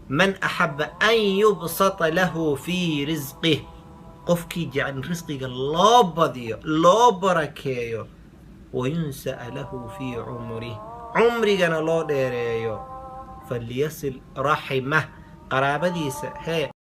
من أحب أن يبسط له في رزقه قفكي جعل رزقك الله بضيو الله بركيو وينسأ له في عمره عمري أنا الله ديريو فليصل رحمه قرابديس هي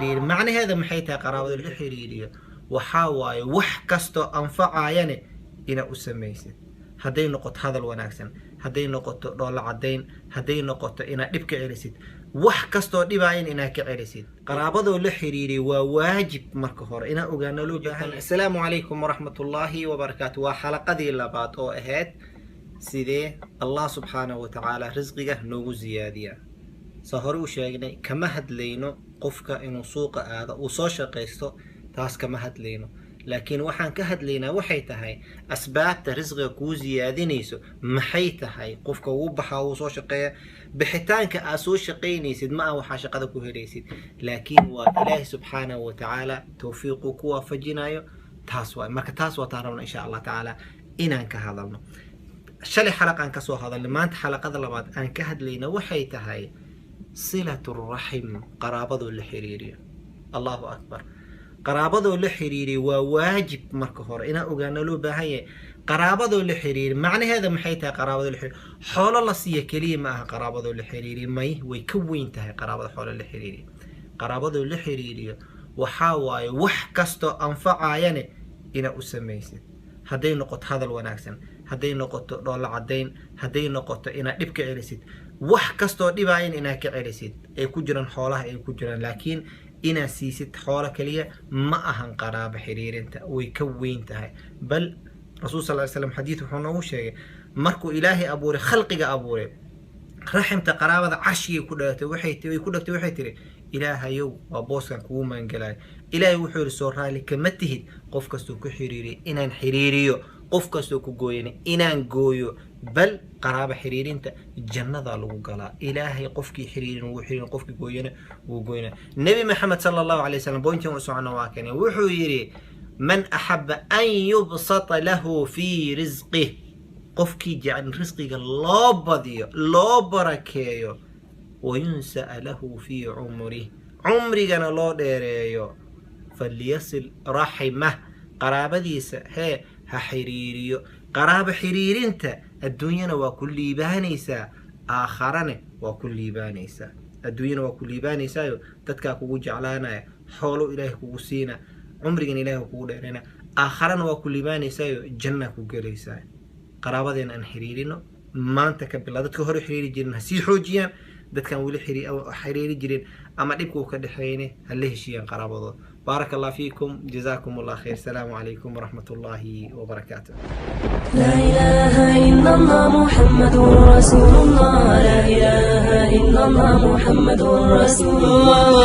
معنى هذا محيتها قرابة الحريرية وحاواي وح كستو أنفع يعني إنا أسميسد هدي نقط هذا الوناكسن هدي نقط دول عدين هدي نقط إنا دبك عرسيد وح كستو دباين إنا كعرسيد قرابة الحريري وواجب مركهور إنا أغانا له جاهل. السلام عليكم ورحمة الله وبركاته. وحلقة دي اللابات أو أهد سيدي الله سبحانه وتعالى رزقه نوغو زيادية سهرو شاقني كما هدلينو qofka inuu suuqa aado uu soo shaqeysto taas kama hadlayno laakiin waxaan ka hadlaynaa waxay tahay asbaabta risqiga kuu ziyaadinayso maxay tahay qofka uu baxa uu soo shaqeeya bixitaanka aad soo shaqeynaysid ma aha waxa shaqada ku helaysid laakiin waa ilaahay subxaanahu wa tacaala tawfiiqu ku waafajinayo taas waa marka taas waa taarabna insha Allah tacaala inaan ka hadalno shalay xalaqan ka soo hadalnay maanta xalaqada labaad aan ka hadlayna waxay tahay صلة الرحم قرابة الحريري. الله أكبر. قرابة الحريري وواجب مركهور إنا أغانا له بهاي قرابة الحريري معنى هذا محيتها قرابة الحريري حول الله سيا كلمة قرابة الحريري ماي ويكوين تهي قرابة حول الحريري قرابة الحريري وحاواي وح كستو أنفع يعني إنا أسميسد هدي نقط هذا الوناكسن هدي نقط دول عدين هدي نقط إنا دبك عرسيد wax kasto dhibaayeen inaa ka celisid ay ku jiraan xoolaha ay ku jiraan laakiin inaa siisid xoolo kaliya ma ahan qaraabo xiriirinta way ka weyn tahay bal rasuul sallallahu alayhi wasallam xadiis wuxuu noogu sheegay markuu ilaahay abuuray khalqiga abuuray raximta qaraabada carshiga ku dhaatay waxay tiri ilaahayow waa booskan kugu maangalay ilaahay wuxuu yiri soo raali kama tihid qof kasto ku xiriiriyo inaan xiriiriyo qof kasto ku gooyeen inaan gooyo bal qaraabo xiriirinta jannada lagu galaa ilaahay qofkii xiriirin uu xiriirin qofkii gooyana uu gooyana nabi maxamed sallallahu alayhi wasallam boontii uu socona waa kan wuxuu yiri man ahabba an yubsata lahu fi rizqihi qofkii jacel risqiga loo badiyo loo barakeeyo وينسأ له في عمره عمرنا لو ديريو فليصل رحمه قرابديس هي حريريو قراب حريرينتا الدنيا وكل بانيسا آخرنا وكل بانيسا الدنيا وكل بانيسا تتكا كوجو جعلانا حولو إلهي كوجو سينا عمرنا إلهي كوجو ديرينا آخرنا وكل بانيسا جنة كوجو ليسا قرابدين أن حريرينو ما انت كبلادتك هوري حريري جيرين هسي حوجيان dadkan wali xiriiri jirin ama dhibku ka dhaxeeyay hal heshiiyaan qaraabado بارك الله فيكم جزاكم الله خير السلام عليكم ورحمة الله وبركاته. لا إله إلا الله محمد رسول الله لا إله إلا الله محمد رسول الله.